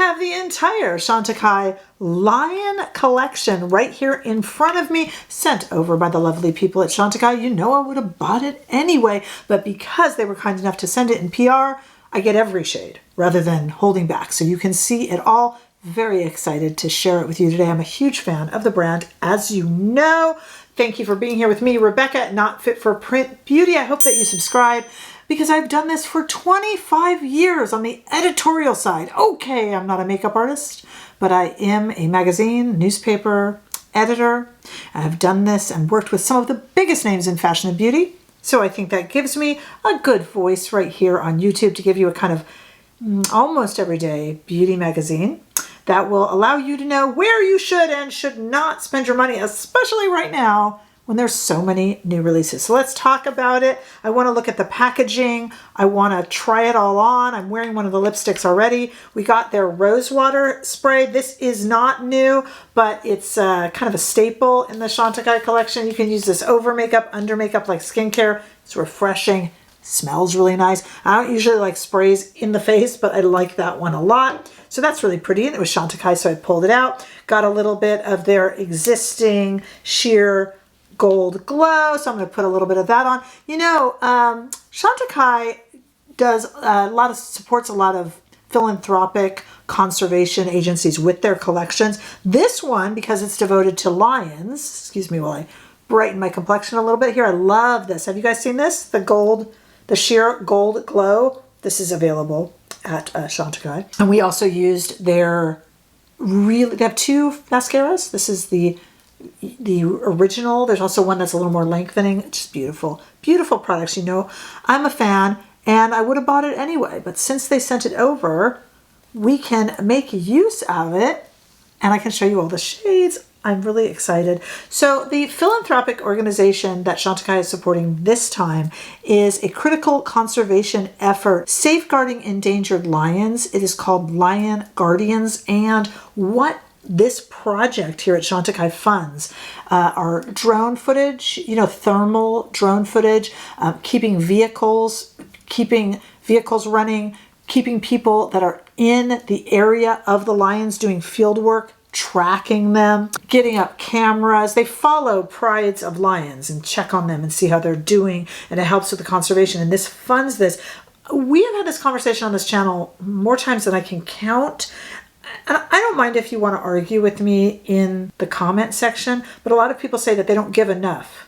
have the entire Chantecaille Lion collection right here in front of me, sent over by the lovely people at Chantecaille. You know I would have bought it anyway, but because they were kind enough to send it in PR, I get every shade rather than holding back. So you can see it all. Very excited to share it with you today. I'm a huge fan of the brand, as you know. Thank you for being here with me, Rebecca at Not Fit for Print Beauty. I hope that you subscribe, because I've done this for 25 years on the editorial side. Okay, I'm not a makeup artist, but I am a magazine, newspaper editor. I've done this and worked with some of the biggest names in fashion and beauty. So I think that gives me a good voice right here on YouTube to give you a kind of almost everyday beauty magazine that will allow you to know where you should and should not spend your money, especially right now when there's so many new releases. So let's talk about it. I want to look at the packaging. I want to try it all on. I'm wearing one of the lipsticks already. We got their Rosewater spray. This is not new, but it's kind of a staple in the Chantecaille collection. You can use this over makeup, under makeup, like skincare. It's refreshing. Smells really nice. I don't usually like sprays in the face, but I like that one a lot. So that's really pretty. And it was Chantecaille, so I pulled it out. Got a little bit of their existing sheer gold glow, so I'm going to put a little bit of that on. You know, Chantecaille does supports a lot of philanthropic conservation agencies with their collections. This one, because it's devoted to lions, excuse me while I brighten my complexion a little bit here. I love this. Have you guys seen this? The sheer gold glow. This is available at Chantecaille. And we also used they have two mascaras. This is the original. There's also one that's a little more lengthening. Just beautiful, beautiful products. You know, I'm a fan and I would have bought it anyway, but since they sent it over, we can make use of it and I can show you all the shades. I'm really excited. So the philanthropic organization that Chantecaille is supporting this time is a critical conservation effort safeguarding endangered lions. It is called Lion Guardians, and what this project here at Chantecaille funds are drone footage, you know, thermal drone footage, keeping vehicles running, keeping people that are in the area of the lions doing field work, tracking them, getting up cameras. They follow prides of lions and check on them and see how they're doing, and it helps with the conservation. And this funds this. We have had this conversation on this channel more times than I can count. And I don't mind if you want to argue with me in the comment section, but a lot of people say that they don't give enough.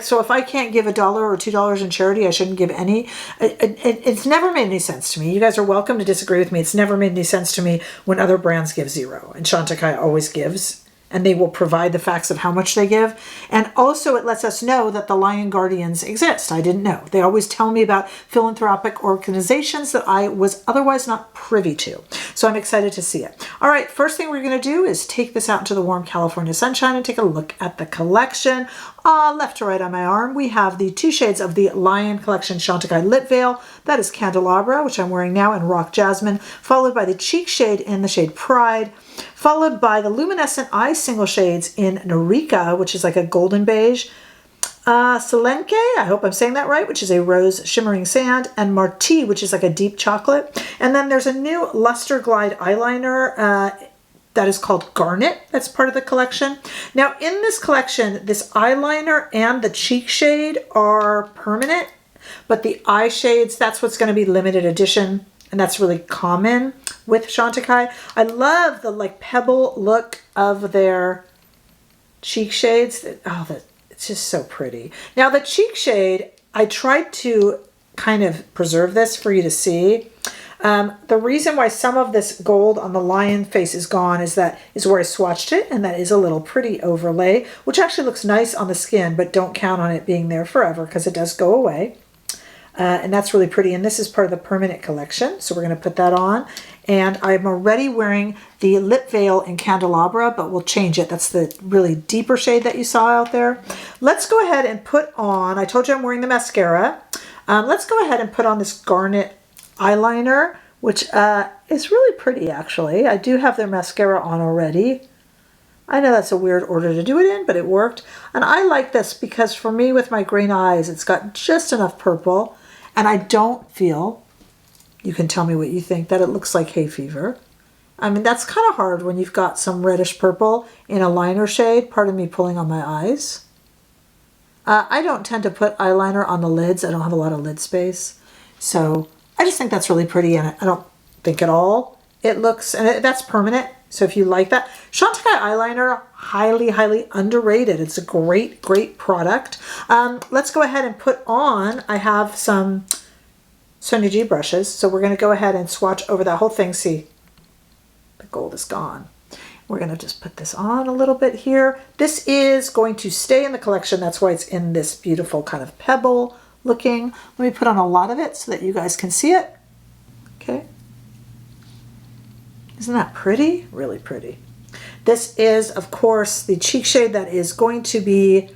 So if I can't give $1 or $2 in charity, I shouldn't give any? It's never made any sense to me. You guys are welcome to disagree with me. It's never made any sense to me when other brands give zero. And Chantecaille always gives. And they will provide the facts of how much they give. And also it lets us know that the Lion Guardians exist. I didn't know. They always tell me about philanthropic organizations that I was otherwise not privy to. So I'm excited to see it. All right, first thing we're going to do is take this out into the warm California sunshine and take a look at the collection. Left to right on my arm, we have the two shades of the Lion Collection Chantecaille Lip Veil. That is Candelabra, which I'm wearing now, and Rock Jasmine, followed by the cheek shade in the shade Pride, followed by the Luminescent eye single shades in Narika, which is like a golden beige, Selenke, I hope I'm saying that right, which is a rose shimmering sand, and Marti, which is like a deep chocolate. And then there's a new Luster Glide eyeliner that is called Garnet. That's part of the collection. Now in this collection, this eyeliner and the cheek shade are permanent, but the eye shades, that's what's going to be limited edition. And that's really common with Chantecaille. I love the like pebble look of their cheek shades. It's just so pretty. Now the cheek shade, I tried to kind of preserve this for you to see. The reason why some of this gold on the lion face is gone is where I swatched it, and that is a little pretty overlay, which actually looks nice on the skin, but don't count on it being there forever because it does go away. And that's really pretty. And this is part of the permanent collection. So we're going to put that on. And I'm already wearing the lip veil in Candelabra, but we'll change it. That's the really deeper shade that you saw out there. Let's go ahead and put on, I told you I'm wearing the mascara. Let's go ahead and put on this Garnet eyeliner, which is really pretty actually. I do have their mascara on already. I know that's a weird order to do it in, but it worked. And I like this because for me with my green eyes, it's got just enough purple, and I don't feel You can tell me what you think, that it looks like hay fever. I mean, that's kind of hard when you've got some reddish purple in a liner shade. Pardon me pulling on my eyes. I don't tend to put eyeliner on the lids. I don't have a lot of lid space. So I just think that's really pretty, and I don't think at all it looks, and that's permanent. So if you like that, Chantecaille eyeliner, highly, highly underrated. It's a great, great product. Let's go ahead and put on, I have some Sonia G brushes. So we're going to go ahead and swatch over that whole thing. See, the gold is gone. We're going to just put this on a little bit here. This is going to stay in the collection. That's why it's in this beautiful kind of pebble looking. Let me put on a lot of it so that you guys can see it. Okay. Isn't that pretty? Really pretty. This is, of course, the cheek shade that is going to be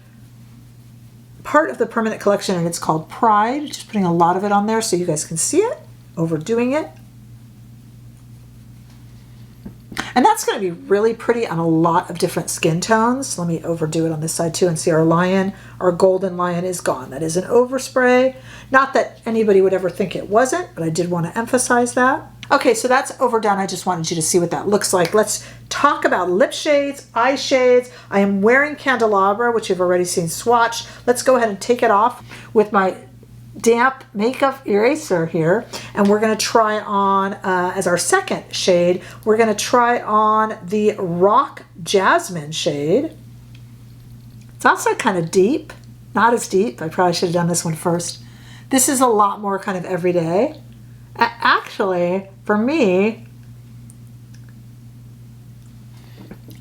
part of the permanent collection, and it's called Pride. Just putting a lot of it on there so you guys can see it. Overdoing it. And that's going to be really pretty on a lot of different skin tones. Let me overdo it on this side too and see our lion. Our golden lion is gone. That is an overspray. Not that anybody would ever think it wasn't, but I did want to emphasize that. Okay, so that's overdone. I just wanted you to see what that looks like. Let's talk about lip shades, eye shades. I am wearing Candelabra, which you've already seen swatched. Let's go ahead and take it off with my damp makeup eraser here, and we're going to try on as our second shade, we're going to try on the Rock Jasmine shade. It's also kind of deep, not as deep. I probably should have done this one first. This is a lot more kind of everyday. Actually, for me,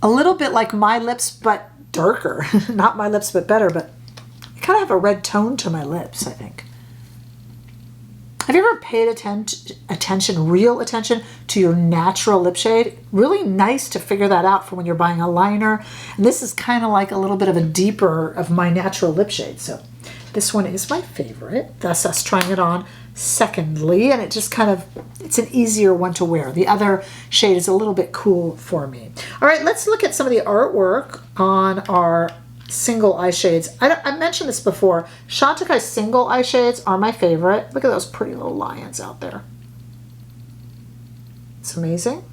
a little bit like my lips, but darker. Not my lips, but better, but I kind of have a red tone to my lips, I think. Have you ever paid real attention to your natural lip shade? Really nice to figure that out for when you're buying a liner. And this is kind of like a little bit of a deeper of my natural lip shade. So this one is my favorite. That's us trying it on secondly. And it just kind of, it's an easier one to wear. The other shade is a little bit cool for me. All right, let's look at some of the artwork on our single eye shades. I mentioned this before. Chantecaille single eye shades are my favorite. Look at those pretty little lions out there. It's amazing.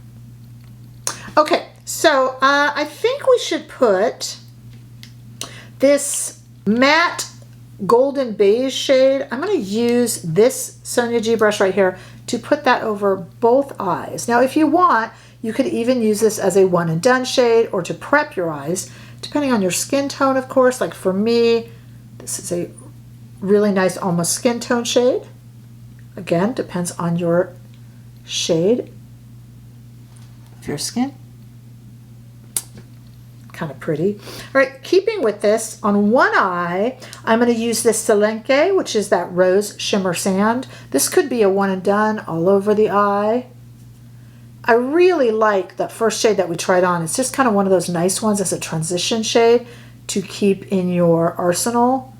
Okay, so I think we should put this matte golden beige shade. I'm going to use this Sonia G brush right here to put that over both eyes. Now, if you want, you could even use this as a one and done shade or to prep your eyes, depending on your skin tone, of course. Like for me, this is a really nice almost skin tone shade. Again, depends on your shade of your skin. Kind of pretty. All right, keeping with this, on one eye, I'm going to use this Selenke, which is that rose shimmer sand. This could be a one and done all over the eye. I really like that first shade that we tried on. It's just kind of one of those nice ones as a transition shade to keep in your arsenal.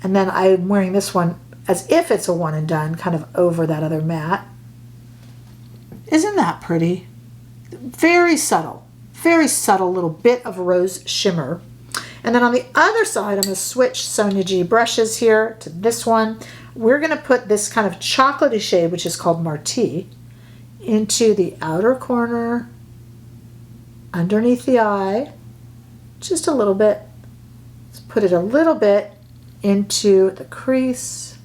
And then I'm wearing this one as if it's a one and done, kind of over that other matte. Isn't that pretty? Very subtle little bit of rose shimmer. And then on the other side, I'm going to switch Sonia G brushes here to this one. We're going to put this kind of chocolatey shade, which is called Marty, into the outer corner, underneath the eye, just a little bit. Let's put it a little bit into the crease.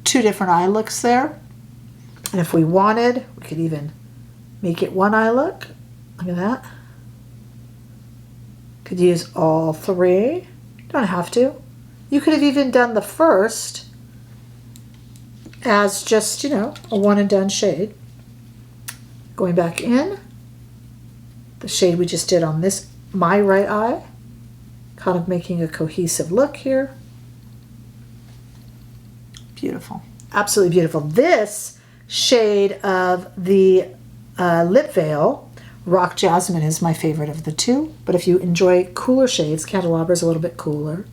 Two different eye looks there. And if we wanted, we could even make it one eye look. Look at that. Could use all three. Don't have to. You could have even done the first as just, you know, a one and done shade. Going back in, the shade we just did on this, my right eye, kind of making a cohesive look here. Beautiful. Absolutely beautiful. This shade of the lip veil, Rock Jasmine, is my favorite of the two. But if you enjoy cooler shades, Candelabra is a little bit cooler.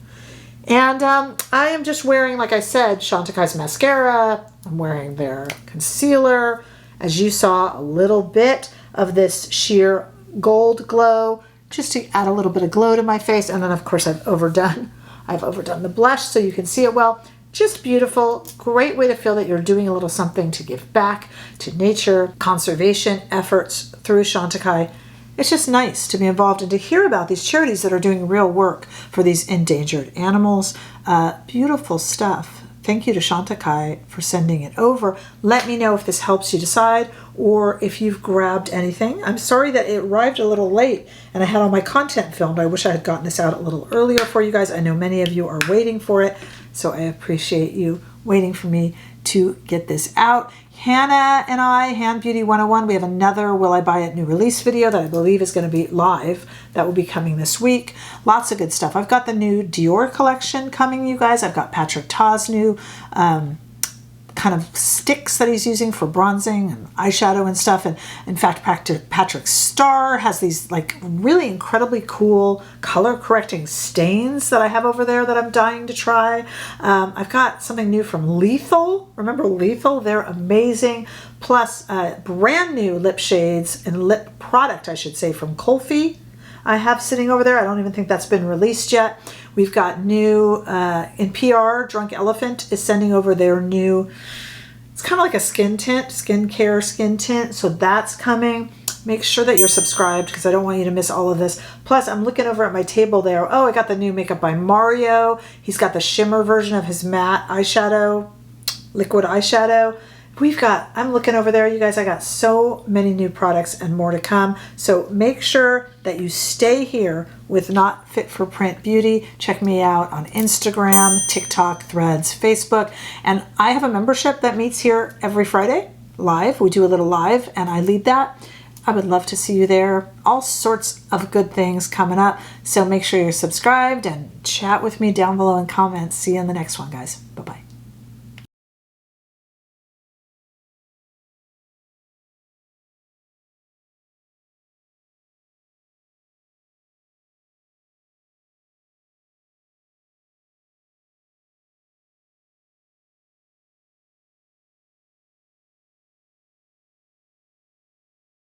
And I am just wearing, like I said, Chantecaille's mascara. I'm wearing their concealer. As you saw, a little bit of this sheer gold glow, just to add a little bit of glow to my face. And then, of course, I've overdone I've overdone the blush so you can see it well. Just beautiful. Great way to feel that you're doing a little something to give back to nature, conservation efforts through Chantecaille. It's just nice to be involved and to hear about these charities that are doing real work for these endangered animals. Beautiful stuff. Thank you to Chantecaille for sending it over. Let me know if this helps you decide or if you've grabbed anything. I'm sorry that it arrived a little late and I had all my content filmed. I wish I had gotten this out a little earlier for you guys. I know many of you are waiting for it, so I appreciate you waiting for me to get this out. Hannah and I, Hand Beauty 101, we have another Will I Buy It new release video that I believe is going to be live. That will be coming this week. Lots of good stuff. I've got the new Dior collection coming, you guys. I've got Patrick Ta's new kind of sticks that he's using for bronzing and eyeshadow and stuff. And in fact, Patrick Star has these like really incredibly cool color correcting stains that I have over there that I'm dying to try. I've got something new from Lethal. Remember Lethal? They're amazing. Plus brand new lip shades and lip product, I should say, from Colfi. I have sitting over there. I don't even think that's been released yet. We've got new, in PR, Drunk Elephant is sending over their new, it's kind of like a skin tint, skincare skin tint. So that's coming. Make sure that you're subscribed because I don't want you to miss all of this. Plus, I'm looking over at my table there. Oh, I got the new Makeup by Mario. He's got the shimmer version of his matte eyeshadow, liquid eyeshadow. I'm looking over there, you guys, I got so many new products and more to come. So make sure that you stay here with Not Fit for Print Beauty. Check me out on Instagram, TikTok, Threads, Facebook. And I have a membership that meets here every Friday live. We do a little live and I lead that. I would love to see you there. All sorts of good things coming up. So make sure you're subscribed and chat with me down below in comments. See you in the next one, guys. Bye-bye.